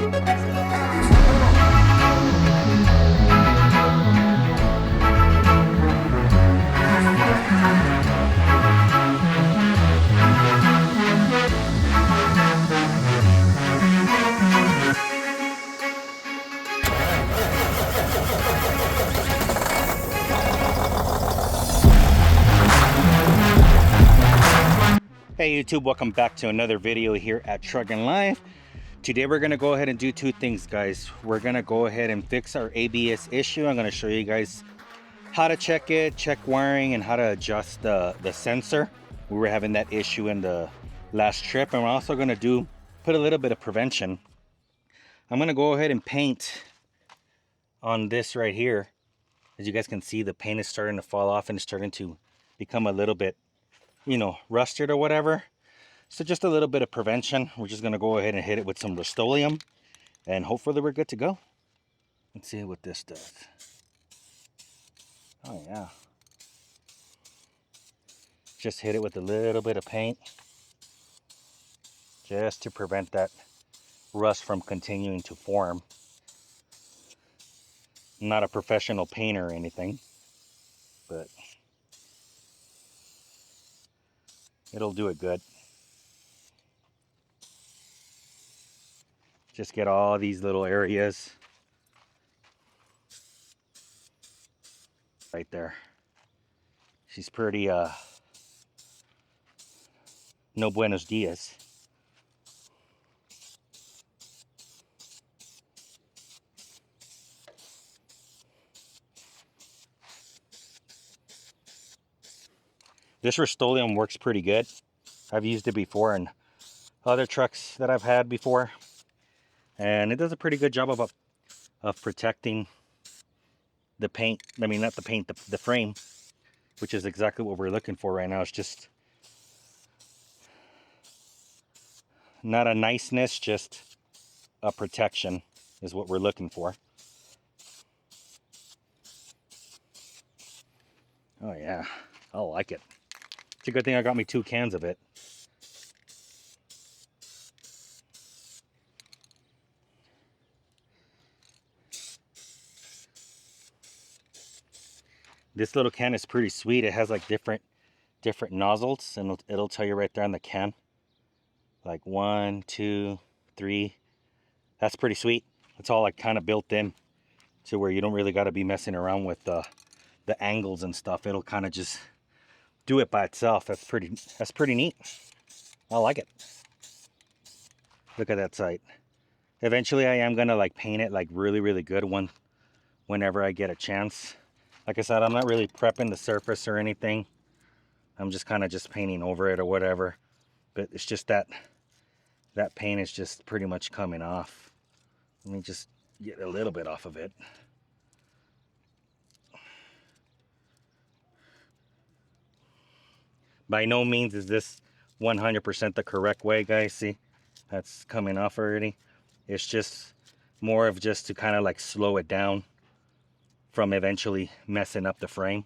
Hey YouTube, welcome back to another video here at Truckin' Life. Today we're gonna go ahead and do two things, guys. We're gonna go ahead and fix our ABS issue. I'm gonna show you guys how to check it, check wiring, and how to adjust the sensor. We were having that issue in the last trip, and we're also gonna put a little bit of prevention. I'm gonna go ahead and paint on this right here. As you guys can see, the paint is starting to fall off and it's starting to become a little bit, you know, rusted or whatever. So just a little bit of prevention. We're just gonna go ahead and hit it with some Rust-Oleum and hopefully we're good to go. Let's see what this does. Oh yeah. Just hit it with a little bit of paint just to prevent that rust from continuing to form. I'm not a professional painter or anything, but it'll do it good. Just get all these little areas right there. She's pretty no buenos dias. This Rust-Oleum works pretty good. I've used it before in other trucks that I've had before, and it does a pretty good job of protecting the paint. I mean, not the paint, the frame, which is exactly what we're looking for right now. It's just not a niceness, just a protection is what we're looking for. Oh yeah, I like it. It's a good thing I got me 2 cans of it. This little can is pretty sweet. It has like different nozzles, and it'll tell you right there on the can. Like 1, 2, 3. That's pretty sweet. It's all like kind of built in to where you don't really got to be messing around with the angles and stuff. It'll kind of just do it by itself. That's pretty neat. I like it. Look at that sight. Eventually I am gonna like paint it like really good whenever I get a chance. Like I said, I'm not really prepping the surface or anything. I'm just kind of just painting over it or whatever. But it's just that paint is just pretty much coming off. Let me just get a little bit off of it. By no means is this 100% the correct way, guys. See, that's coming off already. It's just more of just to kind of like slow it down from eventually messing up the frame.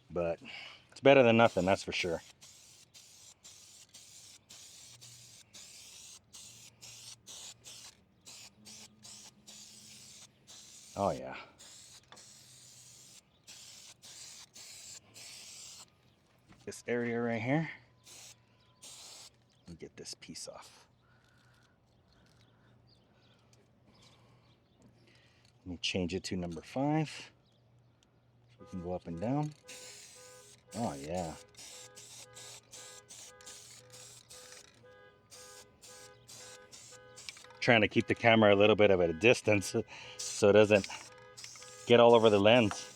But it's better than nothing, that's for sure. Oh yeah. This area right here. Let me get this piece off. Let me change it to number 5. So we can go up and down. Oh yeah. Trying to keep the camera a little bit of a distance so it doesn't get all over the lens.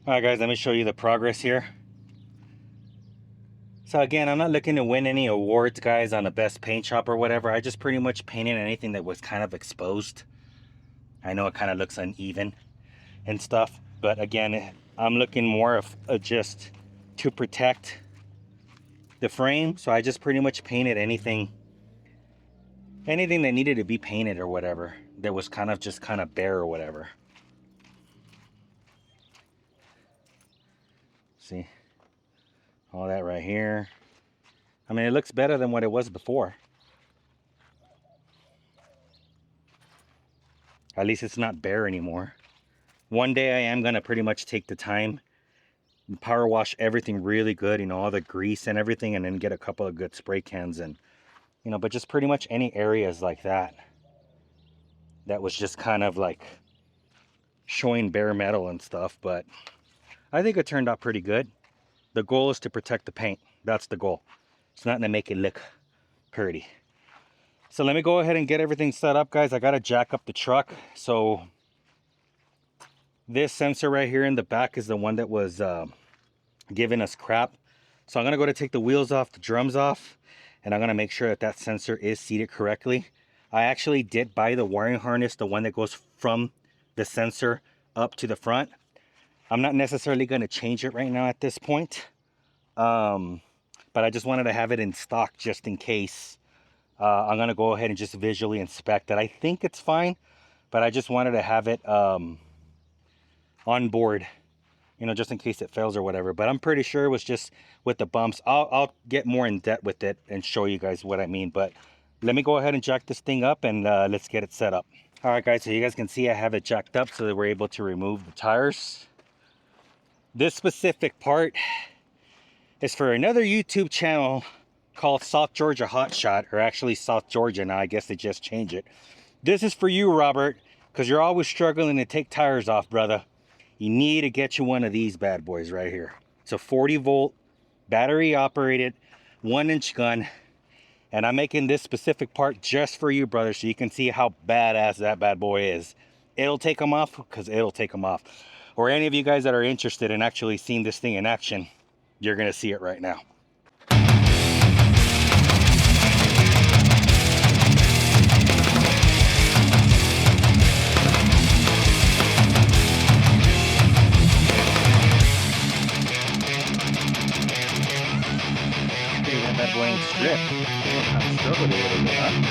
Alright guys, let me show you the progress here. So again, I'm not looking to win any awards, guys, on the best paint job or whatever. I just pretty much painted anything that was kind of exposed. I know it kind of looks uneven and stuff, but again, I'm looking more of just to protect the frame. So I just pretty much painted anything that needed to be painted or whatever, that was kind of bare or whatever. See, All that right here. I mean, it looks better than what it was before. At least it's not bare anymore. One day I am gonna pretty much take the time and power wash everything really good, you know, all the grease and everything, and then get a couple of good spray cans and, you know, but just pretty much any areas like that that was just kind of like showing bare metal and stuff. But I think it turned out pretty good. The goal is to protect the paint. That's the goal. It's not to make it look pretty. So let me go ahead and get everything set up, guys. I gotta jack up the truck. So this sensor right here in the back is the one that was giving us crap. So I'm gonna go to take the wheels off, the drums off, and I'm gonna make sure that that sensor is seated correctly. I actually did buy the wiring harness, the one that goes from the sensor up to the front. I'm not necessarily gonna change it right now at this point. But I just wanted to have it in stock just in case. I'm gonna go ahead and just visually inspect it. I think it's fine, but I just wanted to have it on board, you know, just in case it fails or whatever. But I'm pretty sure it was just with the bumps. I'll get more in depth with it and show you guys what I mean. But let me go ahead and jack this thing up and let's get it set up. All right, guys, so you guys can see I have it jacked up so that we're able to remove the tires. This specific part is for another YouTube channel called South Georgia Hotshot, or actually South Georgia now. I guess they just changed it. This is for you, Robert, because you're always struggling to take tires off, brother. You need to get you one of these bad boys right here. It's a 40-volt battery operated 1-inch gun, and I'm making this specific part just for you, brother, so you can see how badass that bad boy is. It'll take them off, because it'll take them off. Or any of you guys that are interested in actually seeing this thing in action, you're gonna see it right now. That blank strip. I struggled a little bit, Rob,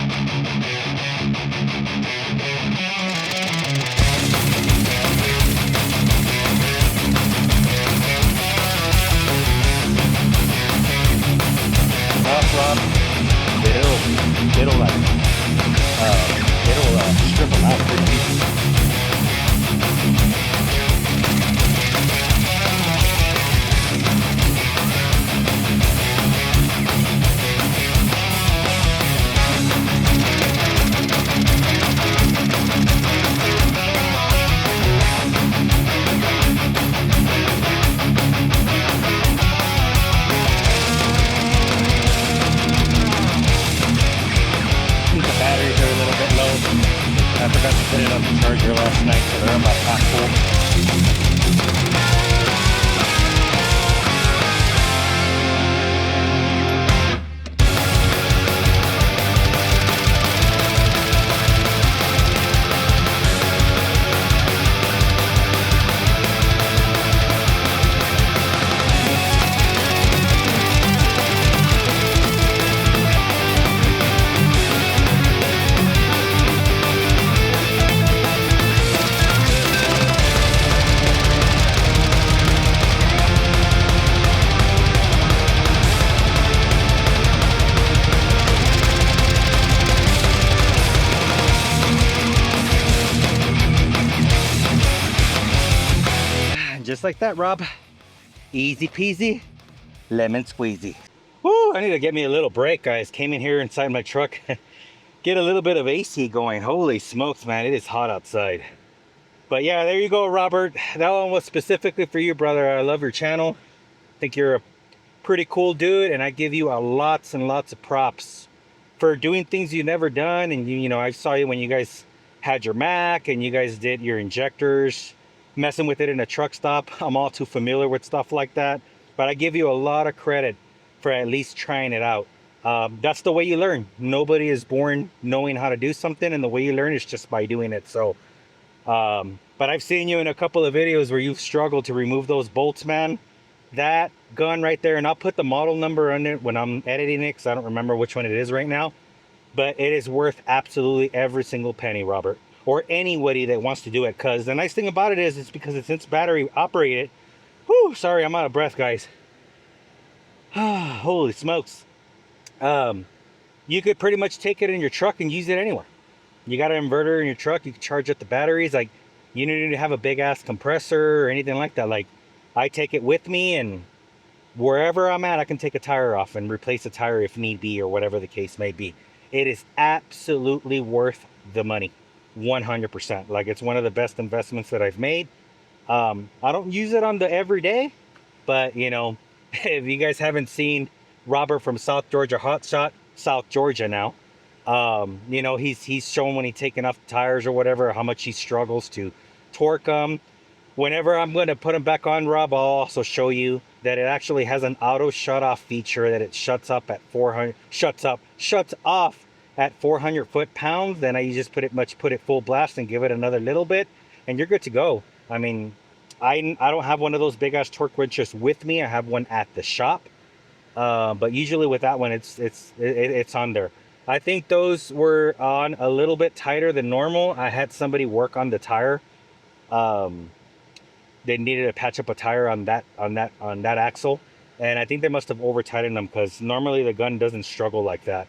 it'll strip them out pretty easy. I forgot to put it on the charger last night, so they're about half full. Just like that, Rob. Easy peasy, lemon squeezy. Woo, I need to get me a little break, guys. Came in here inside my truck. Get a little bit of AC going. Holy smokes, man, it is hot outside. But yeah, there you go, Robert. That one was specifically for you, brother. I love your channel. I think you're a pretty cool dude, and I give you lots and lots of props for doing things you've never done. And you know, I saw you when you guys had your Mac and you guys did your injectors, messing with it in a truck stop. I'm all too familiar with stuff like that, but I give you a lot of credit for at least trying it out. That's the way you learn. Nobody is born knowing how to do something, and the way you learn is just by doing it. So but I've seen you in a couple of videos where you've struggled to remove those bolts, man. That gun right there, and I'll put the model number on it when I'm editing it, because I don't remember which one it is right now, but it is worth absolutely every single penny, Robert, or anybody that wants to do it. Because the nice thing about it is, it's because it's battery operated. Whew, sorry, I'm out of breath, guys. Holy smokes. You could pretty much take it in your truck and use it anywhere. You got an inverter in your truck, you can charge up the batteries. Like, you don't need to have a big ass compressor or anything like that. Like, I take it with me, and wherever I'm at, I can take a tire off and replace a tire if need be, or whatever the case may be. It is absolutely worth the money, 100%. Like, it's one of the best investments that I've made. I don't use it on the everyday, but you know, if you guys haven't seen Robert from Georgia Hotshot, South Georgia now, you know, he's showing when he's taking off the tires or whatever, how much he struggles to torque them. Whenever I'm going to put them back on, Rob, I'll also show you that it actually has an auto shut off feature, that it shuts up at 400, shuts off at 400 foot-pounds. Then you just put it full blast and give it another little bit, and you're good to go. I mean, I don't have one of those big ass torque wrenches with me. I have one at the shop, but usually with that one, it's on there. I think those were on a little bit tighter than normal. I had somebody work on the tire. They needed to patch up a tire on that axle, and I think they must have over tightened them, because normally the gun doesn't struggle like that.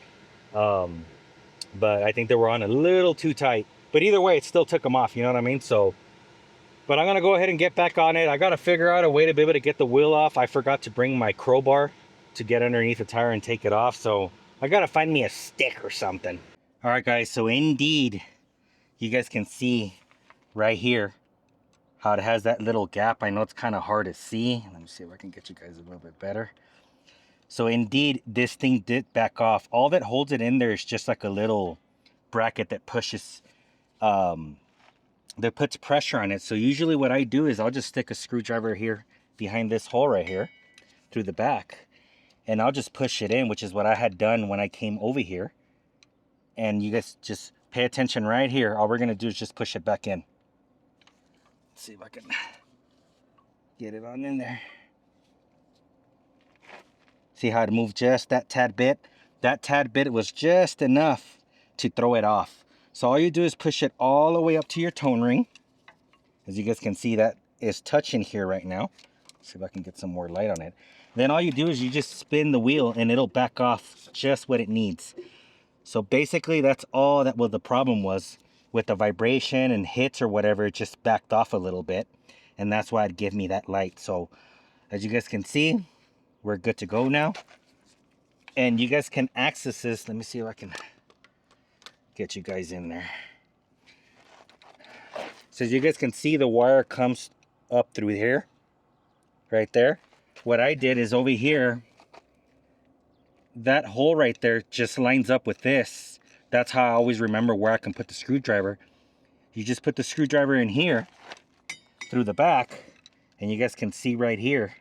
But I think they were on a little too tight. But either way, it still took them off. You know what I mean? So, but I'm gonna go ahead and get back on it. I gotta figure out a way to be able to get the wheel off. I forgot to bring my crowbar to get underneath the tire and take it off. So I gotta find me a stick or something. All right, guys. So indeed, you guys can see right here how it has that little gap. I know it's kind of hard to see. Let me see if I can get you guys a little bit better. So indeed, this thing did back off. All that holds it in there is just like a little bracket that pushes, that puts pressure on it. So usually what I do is I'll just stick a screwdriver here behind this hole right here through the back, and I'll just push it in, which is what I had done when I came over here. And you guys just pay attention right here. All we're gonna do is just push it back in. Let's see if I can get it on in there. See how it moved just that tad bit? That tad bit was just enough to throw it off. So all you do is push it all the way up to your tone ring. As you guys can see, that is touching here right now. Let's see if I can get some more light on it. Then all you do is you just spin the wheel, and it'll back off just what it needs. So basically that's all that the problem was. With the vibration and hits or whatever, it just backed off a little bit, and that's why it gave me that light. So as you guys can see, we're good to go now, and you guys can access this. Let me see if I can get you guys in there. So as you guys can see, the wire comes up through here, right there. What I did is over here, that hole right there just lines up with this. That's how I always remember where I can put the screwdriver. You just put the screwdriver in here through the back, and you guys can see right here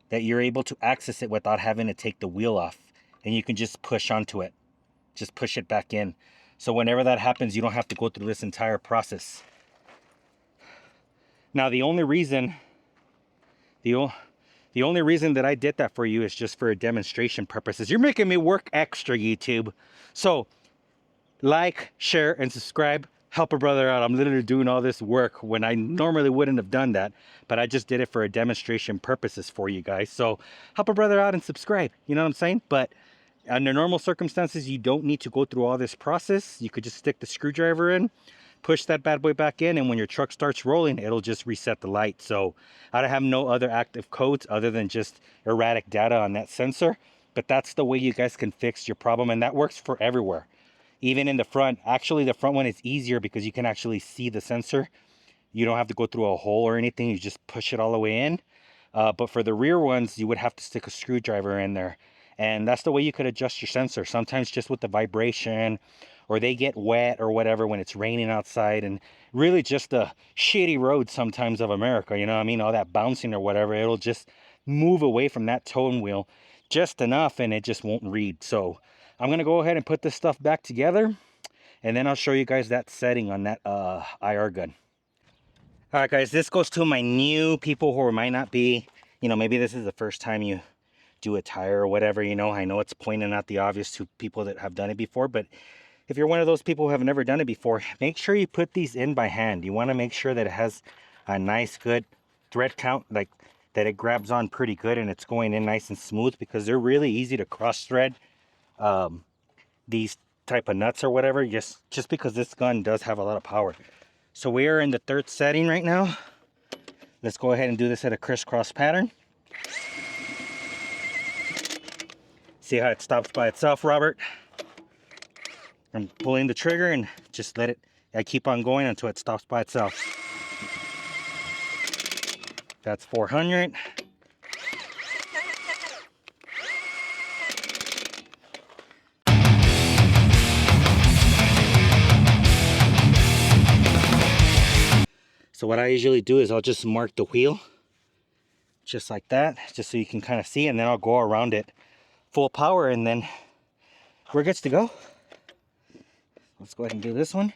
that you're able to access it without having to take the wheel off. And you can just push onto it. Just push it back in. So whenever that happens, you don't have to go through this entire process. Now the only reason that I did that for you is just for a demonstration purposes. You're making me work extra, YouTube. So like, share, and subscribe. Help a brother out. I'm literally doing all this work when I normally wouldn't have done that, but I just did it for a demonstration purposes for you guys. So help a brother out and subscribe. You know what I'm saying? But under normal circumstances, you don't need to go through all this process. You could just stick the screwdriver in, push that bad boy back in, and when your truck starts rolling, it'll just reset the light. So I don't have no other active codes other than just erratic data on that sensor, but that's the way you guys can fix your problem, and that works for everywhere. Even in the front. Actually, the front one is easier because you can actually see the sensor. You don't have to go through a hole or anything. You just push it all the way in. But for the rear ones, you would have to stick a screwdriver in there. And that's the way you could adjust your sensor. Sometimes just with the vibration, or they get wet or whatever when it's raining outside. And really just the shitty roads sometimes of America, you know what I mean? All that bouncing or whatever, it'll just move away from that tone wheel just enough, and it just won't read. So I'm going to go ahead and put this stuff back together, and then I'll show you guys that setting on that IR gun. All right, guys, this goes to my new people who might not be, you know, maybe this is the first time you do a tire or whatever, you know. I know it's pointing out the obvious to people that have done it before, but if you're one of those people who have never done it before, make sure you put these in by hand. You want to make sure that it has a nice, good thread count, like that it grabs on pretty good and it's going in nice and smooth, because they're really easy to cross thread these type of nuts or whatever, just because this gun does have a lot of power. So we are in the 3rd setting right now. Let's go ahead and do this at a crisscross pattern. See how it stops by itself, Robert? I'm pulling the trigger and just let it, I keep on going until it stops by itself. That's 400. So what I usually do is I'll just mark the wheel just like that, just so you can kind of see, and then I'll go around it full power, and then we're good to go. Let's go ahead and do this one.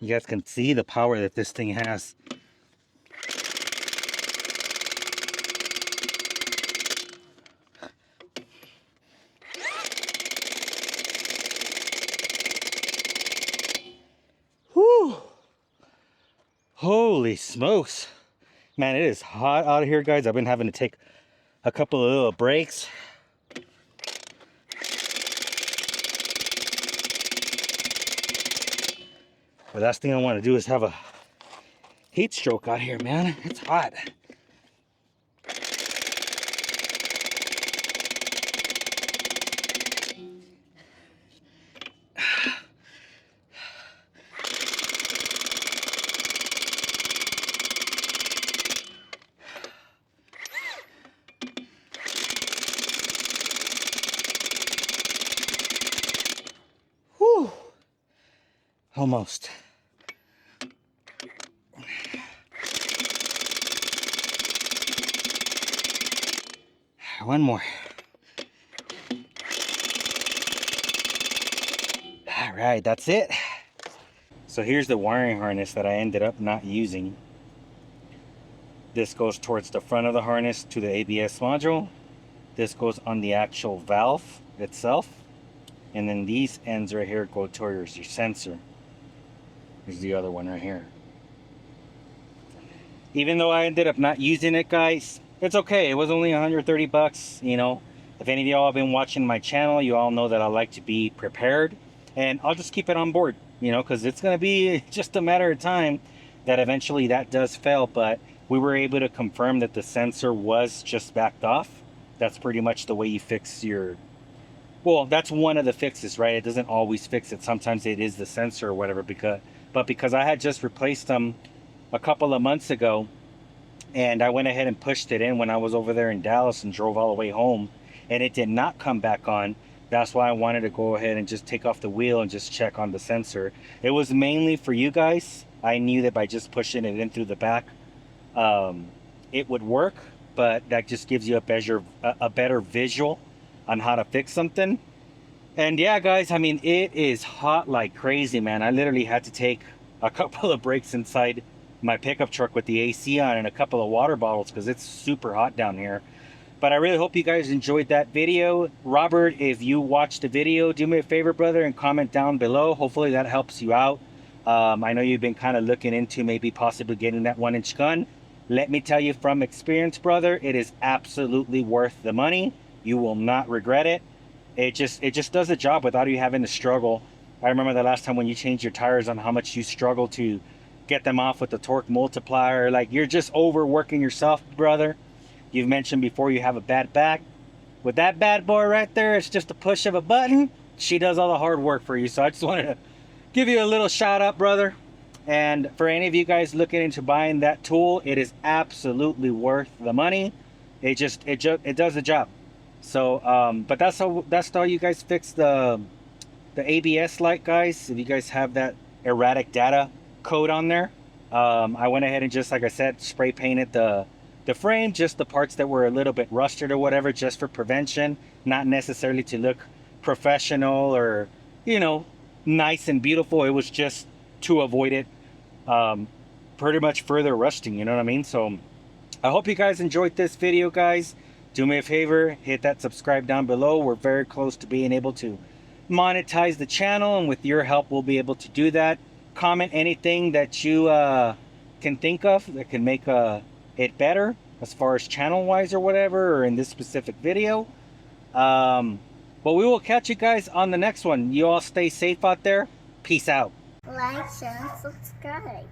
You guys can see the power that this thing has. Whew. Holy smokes. Man, it is hot out of here, guys. I've been having to take a couple of little breaks. The last thing I want to do is have a heat stroke out here, man. It's hot. Whew. Almost. One more. All right, that's it. So here's the wiring harness that I ended up not using. This goes towards the front of the harness to the ABS module. This goes on the actual valve itself. And then these ends right here go towards your sensor. There's the other one right here. Even though I ended up not using it, guys, it's okay. It was only 130 bucks, you know. If any of y'all have been watching my channel, you all know that I like to be prepared, and I'll just keep it on board, you know, because it's going to be just a matter of time that eventually that does fail. But we were able to confirm that the sensor was just backed off. That's pretty much the way you fix your, well, that's one of the fixes, right? It doesn't always fix it. Sometimes it is the sensor or whatever, because I had just replaced them a couple of months ago, and I went ahead and pushed it in when I was over there in Dallas and drove all the way home, and it did not come back on. That's why I wanted to go ahead and just take off the wheel and just check on the sensor. It was mainly for you guys. I knew that by just pushing it in through the back, it would work, but that just gives you a better visual on how to fix something. And yeah, guys, I mean, it is hot like crazy, man. I literally had to take a couple of breaks inside my pickup truck with the AC on and a couple of water bottles because it's super hot down here. But I really hope you guys enjoyed that video. Robert, if you watched the video, do me a favor, brother, and comment down below. Hopefully that helps you out. I know you've been kind of looking into maybe possibly getting that 1-inch gun. Let me tell you from experience, brother, it is absolutely worth the money. You will not regret it. It just does the job without you having to struggle. I remember the last time when you changed your tires on how much you struggle to get them off with the torque multiplier. Like, you're just overworking yourself, brother. You've mentioned before you have a bad back. With that bad boy right there, it's just a push of a button. She does all the hard work for you. So I just wanted to give you a little shout out, brother. And for any of you guys looking into buying that tool, it is absolutely worth the money. It does the job. So but that's how you guys fix the ABS light, guys. If you guys have that erratic data code on there, I went ahead and just, like I said, spray painted the frame, just the parts that were a little bit rusted or whatever, just for prevention, not necessarily to look professional or, you know, nice and beautiful. It was just to avoid it pretty much further rusting, you know what I mean? So I hope you guys enjoyed this video, guys. Do me a favor, hit that subscribe down below. We're very close to being able to monetize the channel, and with your help we'll be able to do that. Comment anything that you can think of that can make it better as far as channel wise or whatever, or in this specific video. But we will catch you guys on the next one. You all stay safe out there. Peace out. Like, share, and subscribe.